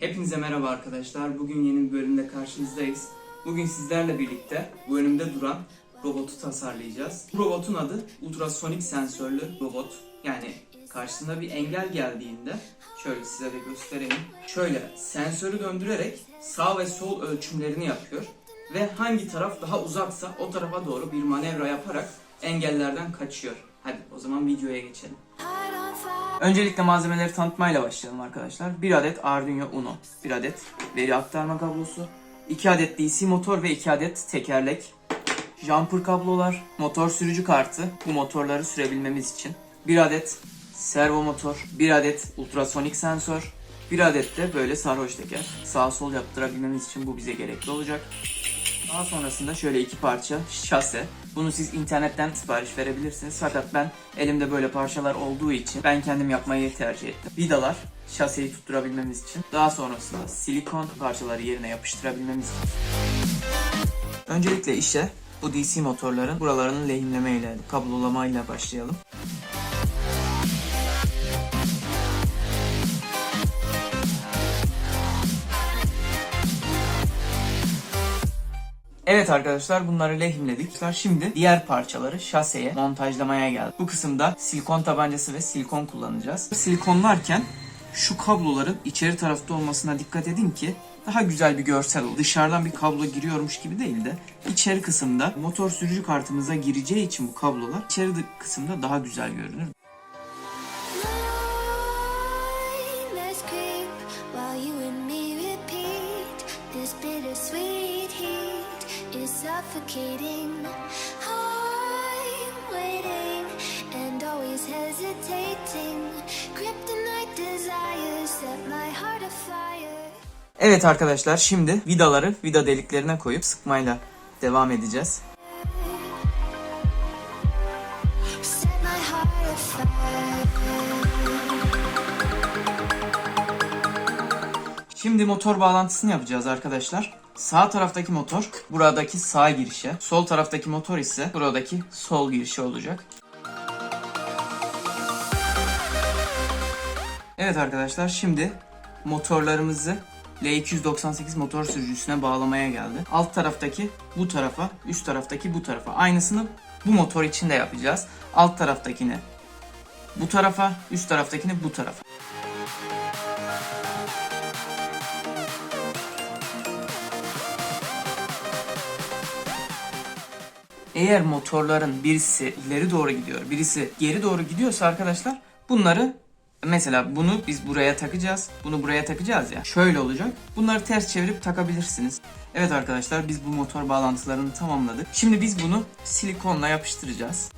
Hepinize merhaba arkadaşlar. Bugün yeni bir bölümde karşınızdayız. Bugün sizlerle birlikte bu önümde duran robotu tasarlayacağız. Bu robotun adı ultrasonik sensörlü robot. Yani karşısında bir engel geldiğinde şöyle size de göstereyim. Şöyle sensörü döndürerek sağ ve sol ölçümlerini yapıyor. Ve hangi taraf daha uzaksa o tarafa doğru bir manevra yaparak engellerden kaçıyor. Hadi o zaman videoya geçelim. Öncelikle malzemeleri tanıtmayla başlayalım arkadaşlar. 1 adet Arduino Uno, 1 adet veri aktarma kablosu, 2 adet DC motor ve 2 adet tekerlek, jumper kablolar, motor sürücü kartı bu motorları sürebilmemiz için, 1 adet servo motor, 1 adet ultrasonik sensör, 1 adet de böyle sarhoş teker. Sağ sol yaptırabilmemiz için bu bize gerekli olacak. Daha sonrasında şöyle 2 parça şase. Bunu siz internetten sipariş verebilirsiniz. Fakat ben elimde böyle parçalar olduğu için ben kendim yapmayı tercih ettim. Vidalar, şaseyi tutturabilmemiz için. Daha sonrasında silikon parçaları yerine yapıştırabilmemiz için. Öncelikle işe bu DC motorların buralarını lehimlemeyle, kablolamayla başlayalım. Evet arkadaşlar, bunları lehimledik. Şimdi diğer parçaları şaseye montajlamaya geldik. Bu kısımda silikon tabancası ve silikon kullanacağız. Silikonlarken şu kabloların içeri tarafta olmasına dikkat edin ki daha güzel bir görsel olur. Dışarıdan bir kablo giriyormuş gibi değil de içeri kısımda motor sürücü kartımıza gireceği için bu kablolar içeri kısımda daha güzel görünür. Suffocating, I'm waiting and always hesitating. Kryptonite desires set my heart afire. Evet arkadaşlar, şimdi vidaları vida deliklerine koyup sıkmayla devam edeceğiz. Set my heart afire. Şimdi motor bağlantısını yapacağız arkadaşlar. Sağ taraftaki motor buradaki sağ girişe, sol taraftaki motor ise buradaki sol girişe olacak. Evet arkadaşlar, şimdi motorlarımızı L298 motor sürücüsüne bağlamaya geldi. Alt taraftaki bu tarafa, üst taraftaki bu tarafa. Aynısını bu motor için de yapacağız. Alt taraftakini bu tarafa, üst taraftakini bu tarafa. Eğer motorların birisi ileri doğru gidiyor, birisi geri doğru gidiyorsa arkadaşlar bunları mesela bunu biz buraya takacağız, bunu buraya takacağız ya. Şöyle olacak. Bunları ters çevirip takabilirsiniz. Evet arkadaşlar, biz bu motor bağlantılarını tamamladık. Şimdi biz bunu silikonla yapıştıracağız.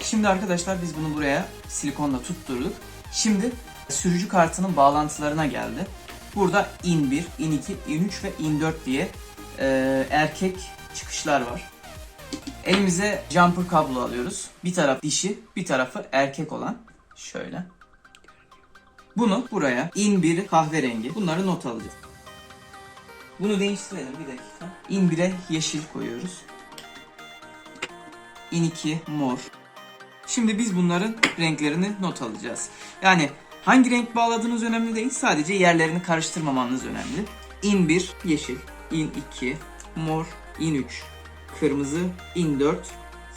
Şimdi arkadaşlar biz bunu buraya silikonla tutturduk. Şimdi sürücü kartının bağlantılarına geldi. Burada in 1, in 2, in 3 ve in 4 diye erkek çıkışlar var. Elimize jumper kablo alıyoruz. Bir taraf dişi, bir tarafı erkek olan. Şöyle. Bunu buraya in 1 kahverengi. Bunları not alacağız. Bunu değiştirelim bir dakika. In 1'e yeşil koyuyoruz. In 2 mor. Şimdi biz bunların renklerini not alacağız. Yani hangi renk bağladığınız önemli değil. Sadece yerlerini karıştırmamanız önemli. In 1 yeşil, in 2 mor, in 3 kırmızı, in 4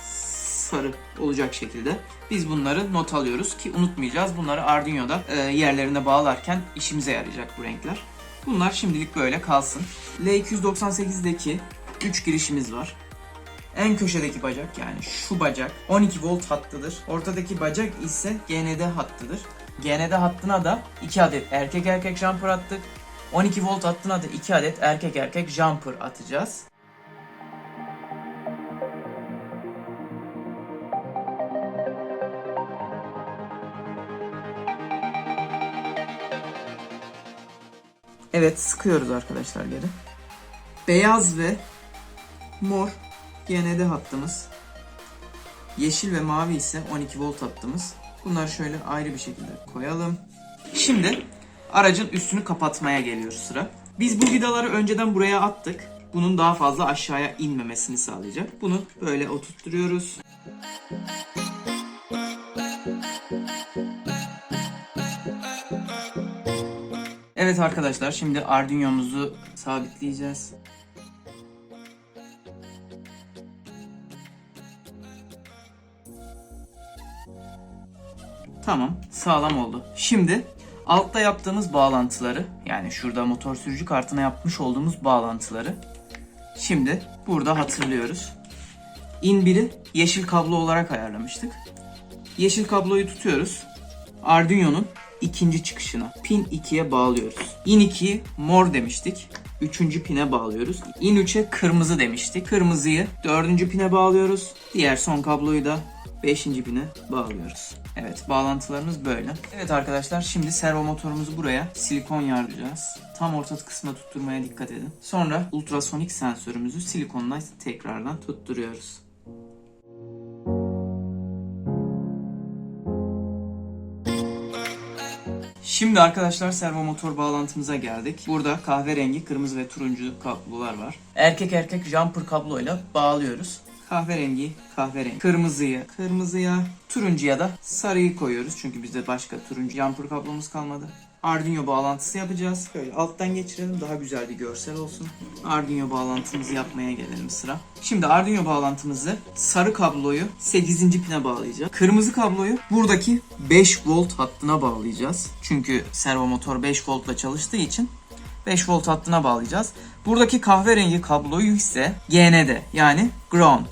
sarı olacak şekilde biz bunları not alıyoruz ki unutmayacağız. Bunları Arduino'da yerlerine bağlarken işimize yarayacak bu renkler. Bunlar şimdilik böyle kalsın. L298'deki 3 girişimiz var. En köşedeki bacak, yani şu bacak 12 volt hattıdır. Ortadaki bacak ise GND hattıdır. GND hattına da 2 adet erkek erkek jumper attık. 12 volt hattına da 2 adet erkek erkek jumper atacağız. Evet, sıkıyoruz arkadaşlar geri. Beyaz ve mor GND hattımız. Yeşil ve mavi ise 12 volt hattımız. Bunları şöyle ayrı bir şekilde koyalım. Şimdi aracın üstünü kapatmaya geliyor sıra. Biz bu vidaları önceden buraya attık. Bunun daha fazla aşağıya inmemesini sağlayacak. Bunu böyle oturtturuyoruz. Evet arkadaşlar, şimdi Arduino'muzu sabitleyeceğiz. Tamam, sağlam oldu. Şimdi altta yaptığımız bağlantıları, yani şurada motor sürücü kartına yapmış olduğumuz bağlantıları şimdi burada hatırlıyoruz. In 1'i yeşil kablo olarak ayarlamıştık. Yeşil kabloyu tutuyoruz. Arduino'nun ikinci çıkışına, pin 2'ye bağlıyoruz. In 2'yi mor demiştik. 3. pine bağlıyoruz. In 3'e kırmızı demiştik. Kırmızıyı 4. pine bağlıyoruz. Diğer son kabloyu da 5. pine bağlıyoruz. Evet, bağlantılarımız böyle. Evet arkadaşlar, şimdi servo motorumuzu buraya silikon yarlayacağız. Tam orta kısmına tutturmaya dikkat edin. Sonra ultrasonik sensörümüzü silikonla tekrardan tutturuyoruz. Şimdi arkadaşlar servo motor bağlantımıza geldik. Burada kahverengi, kırmızı ve turuncu kablolar var. Erkek erkek jumper kabloyla bağlıyoruz. Kahverengi, kırmızıya, turuncuya da sarıyı koyuyoruz. Çünkü bizde başka turuncu jumper kablomuz kalmadı. Arduino bağlantısı yapacağız. Böyle alttan geçirelim, daha güzel bir görsel olsun. Arduino bağlantımızı yapmaya gelelim sıra. Şimdi Arduino bağlantımızı sarı kabloyu 8. pine bağlayacağız. Kırmızı kabloyu buradaki 5 volt hattına bağlayacağız. Çünkü servo motor 5 voltla çalıştığı için 5 volt hattına bağlayacağız. Buradaki kahverengi kabloyu ise GND, yani ground,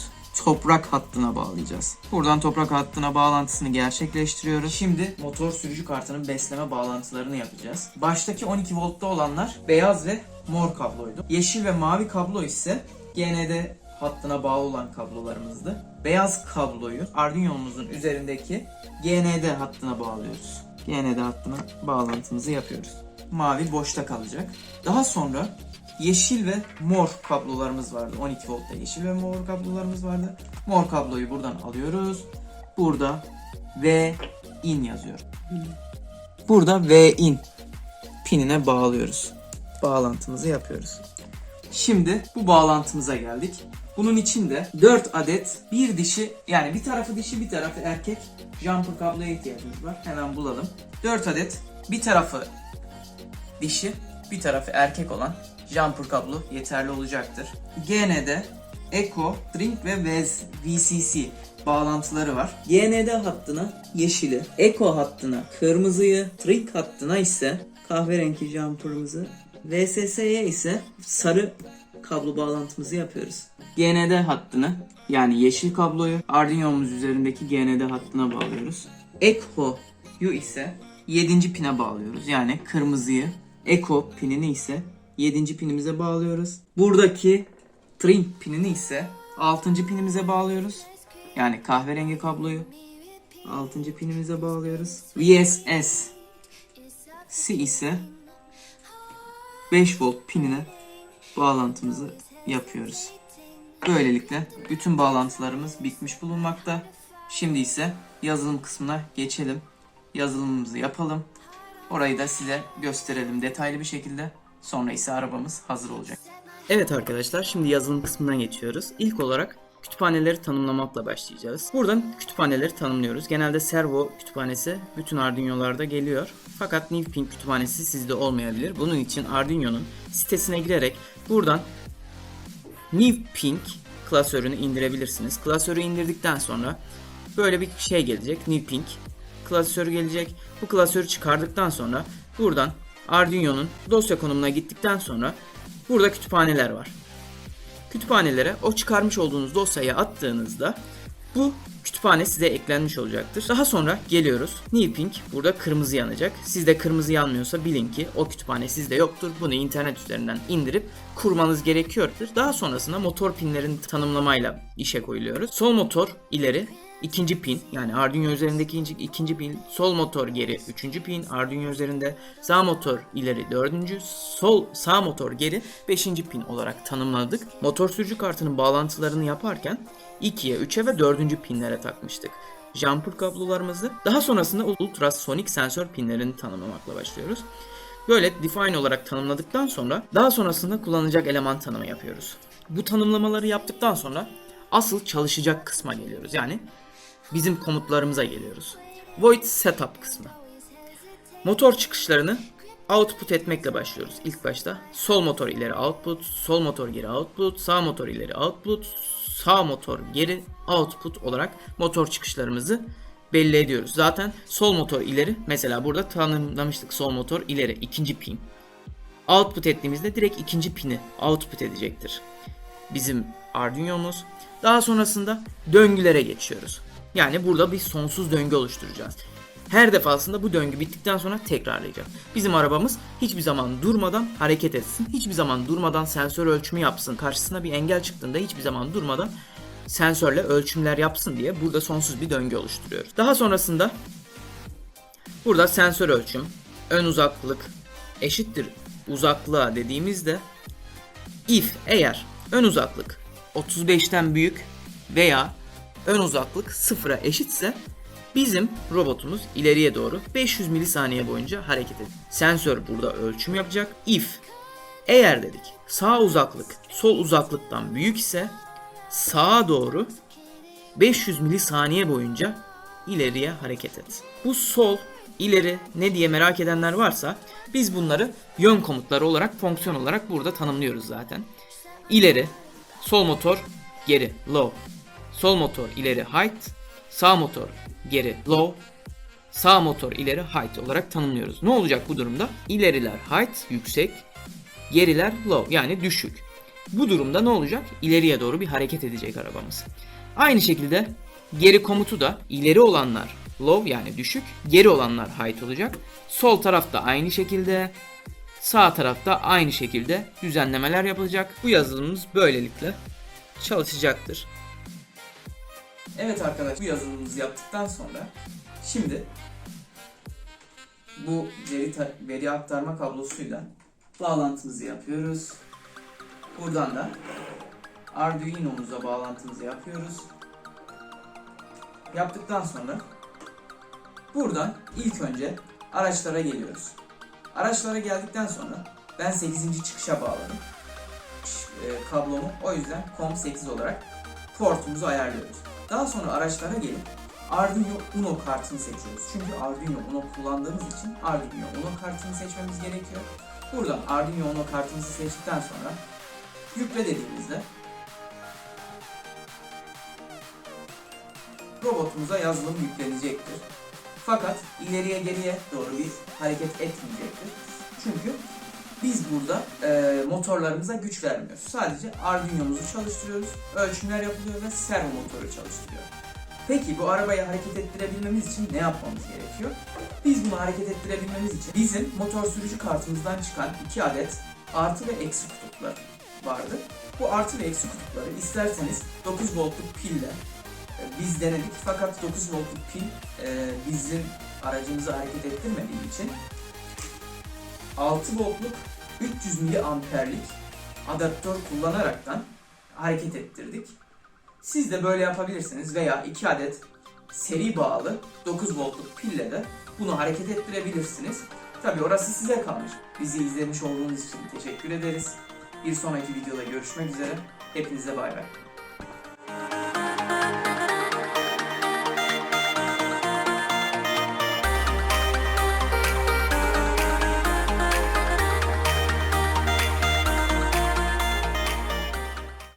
toprak hattına bağlayacağız. Buradan toprak hattına bağlantısını gerçekleştiriyoruz. Şimdi motor sürücü kartının besleme bağlantılarını yapacağız. Baştaki 12 voltta olanlar beyaz ve mor kabloydu. Yeşil ve mavi kablo ise GND hattına bağlı olan kablolarımızdı. Beyaz kabloyu Arduino'muzun üzerindeki GND hattına bağlıyoruz. GND hattına bağlantımızı yapıyoruz. Mavi boşta kalacak. Daha sonra yeşil ve mor kablolarımız vardı. 12 voltta yeşil ve mor kablolarımız vardı. Mor kabloyu buradan alıyoruz. Burada V in yazıyor. Burada V in pinine bağlıyoruz. Bağlantımızı yapıyoruz. Şimdi bu bağlantımıza geldik. Bunun içinde 4 adet bir dişi, yani bir tarafı dişi bir tarafı erkek jumper kabloya ihtiyacımız var. Hemen bulalım. 4 adet bir tarafı dişi bir tarafı erkek olan jumper kablo yeterli olacaktır. GND, Eco, Drink ve VCC bağlantıları var. GND hattına yeşili, Eco hattına kırmızıyı, Drink hattına ise kahverengi jumper'ımızı, VSS'ye ise sarı kablo bağlantımızı yapıyoruz. GND hattını, yani yeşil kabloyu Arduino'muz üzerindeki GND hattına bağlıyoruz. Eco'yu ise 7. pine bağlıyoruz. Yani kırmızıyı, Eco pinini ise 7. pinimize bağlıyoruz. Buradaki Drink pinini ise 6. pinimize bağlıyoruz. Yani kahverengi kabloyu 6. pinimize bağlıyoruz. VSS ise 5 volt pinine bağlantımızı yapıyoruz. Böylelikle bütün bağlantılarımız bitmiş bulunmakta. Şimdi ise yazılım kısmına geçelim. Yazılımımızı yapalım. Orayı da size gösterelim detaylı bir şekilde. Sonra ise arabamız hazır olacak. Evet arkadaşlar, şimdi yazılım kısmına geçiyoruz. İlk olarak kütüphaneleri tanımlamakla başlayacağız. Buradan kütüphaneleri tanımlıyoruz. Genelde servo kütüphanesi bütün Arduino'larda geliyor. Fakat Newpink kütüphanesi sizde olmayabilir. Bunun için Arduino'nun sitesine girerek buradan Newpink klasörünü indirebilirsiniz. Klasörü indirdikten sonra böyle bir şey gelecek. Newpink klasörü gelecek. Bu klasörü çıkardıktan sonra buradan Arduino'nun dosya konumuna gittikten sonra burada kütüphaneler var. Kütüphanelere o çıkarmış olduğunuz dosyayı attığınızda bu kütüphane size eklenmiş olacaktır. Daha sonra geliyoruz. Newpink burada kırmızı yanacak. Sizde kırmızı yanmıyorsa bilin ki o kütüphane sizde yoktur. Bunu internet üzerinden indirip kurmanız gerekiyordur. Daha sonrasında motor pinlerin tanımlamayla işe koyuluyoruz. Sol motor ileri, ikinci pin, yani Arduino üzerindeki ikinci pin, sol motor geri, üçüncü pin Arduino üzerinde, sağ motor ileri dördüncü, sağ motor geri beşinci pin olarak tanımladık. Motor sürücü kartının bağlantılarını yaparken 2'ye, 3'e ve 4. pinlere takmıştık jumper kablolarımızı. Daha sonrasında ultrasonik sensör pinlerini tanımlamakla başlıyoruz. Böyle define olarak tanımladıktan sonra daha sonrasında kullanılacak eleman tanımı yapıyoruz. Bu tanımlamaları yaptıktan sonra asıl çalışacak kısma geliyoruz. Yani bizim komutlarımıza geliyoruz. Void Setup kısmı. Motor çıkışlarını output etmekle başlıyoruz. İlk başta sol motor ileri output, sol motor geri output, sağ motor ileri output, sağ motor geri output olarak motor çıkışlarımızı belli ediyoruz. Zaten sol motor ileri, mesela burada tanımlamıştık, sol motor ileri ikinci pin. Output ettiğimizde direkt ikinci pini output edecektir bizim Arduino'muz. Daha sonrasında döngülere geçiyoruz. Yani burada bir sonsuz döngü oluşturacağız. Her defasında bu döngü bittikten sonra tekrarlayacak. Bizim arabamız hiçbir zaman durmadan hareket etsin. Hiçbir zaman durmadan sensör ölçümü yapsın. Karşısına bir engel çıktığında hiçbir zaman durmadan sensörle ölçümler yapsın diye burada sonsuz bir döngü oluşturuyoruz. Daha sonrasında burada sensör ölçüm, ön uzaklık eşittir uzaklığa dediğimizde if eğer ön uzaklık 35'ten büyük veya ön uzaklık 0'a eşitse bizim robotumuz ileriye doğru 500 milisaniye boyunca hareket edecek. Sensör burada ölçüm yapacak. If eğer dedik sağ uzaklık sol uzaklıktan büyük ise sağa doğru 500 milisaniye boyunca ileriye hareket et. Bu sol, ileri ne diye merak edenler varsa biz bunları yön komutları olarak, fonksiyon olarak burada tanımlıyoruz zaten. İleri, sol motor geri low, sol motor ileri height, sağ motor geri low, sağ motor ileri height olarak tanımlıyoruz. Ne olacak bu durumda? İleriler height yüksek, geriler low yani düşük. Bu durumda ne olacak? İleriye doğru bir hareket edecek arabamız. Aynı şekilde geri komutu da ileri olanlar low yani düşük, geri olanlar height olacak. Sol tarafta aynı şekilde, sağ tarafta aynı şekilde düzenlemeler yapılacak. Bu yazılımımız böylelikle çalışacaktır. Evet arkadaşlar, bu yazılımımızı yaptıktan sonra şimdi bu veri aktarma kablosuyla bağlantımızı yapıyoruz. Buradan da Arduino'muza bağlantımızı yapıyoruz. Yaptıktan sonra buradan ilk önce araçlara geliyoruz. Araçlara geldikten sonra ben 8. çıkışa bağladım kablomu. O yüzden COM8 olarak portumuzu ayarlıyoruz. Daha sonra araçlara gelip Arduino Uno kartını seçiyoruz. Çünkü Arduino Uno kullandığımız için Arduino Uno kartını seçmemiz gerekiyor. Buradan Arduino Uno kartımızı seçtikten sonra yükle dediğimizde robotumuza yazılım yüklenecektir. Fakat ileriye geriye doğru bir hareket etmeyecektir. Çünkü biz burada motorlarımıza güç vermiyoruz. Sadece Arduino'muzu çalıştırıyoruz, ölçümler yapılıyor ve servo motoru çalıştırıyor. Peki bu arabayı hareket ettirebilmemiz için ne yapmamız gerekiyor? Biz bunu hareket ettirebilmemiz için bizim motor sürücü kartımızdan çıkan 2 adet artı ve eksi kutuplar vardı. Bu artı ve eksi kutupları isterseniz 9 voltluk pille biz denedik, fakat 9 voltluk pil bizim aracımızı hareket ettirmediği için 6 voltluk 300 miliamperlik adaptör kullanaraktan hareket ettirdik. Siz de böyle yapabilirsiniz veya 2 adet seri bağlı 9 voltluk pille de bunu hareket ettirebilirsiniz. Tabi orası size kalmış. Bizi izlemiş olduğunuz için teşekkür ederiz. Bir sonraki videoda görüşmek üzere. Hepinize bay bay.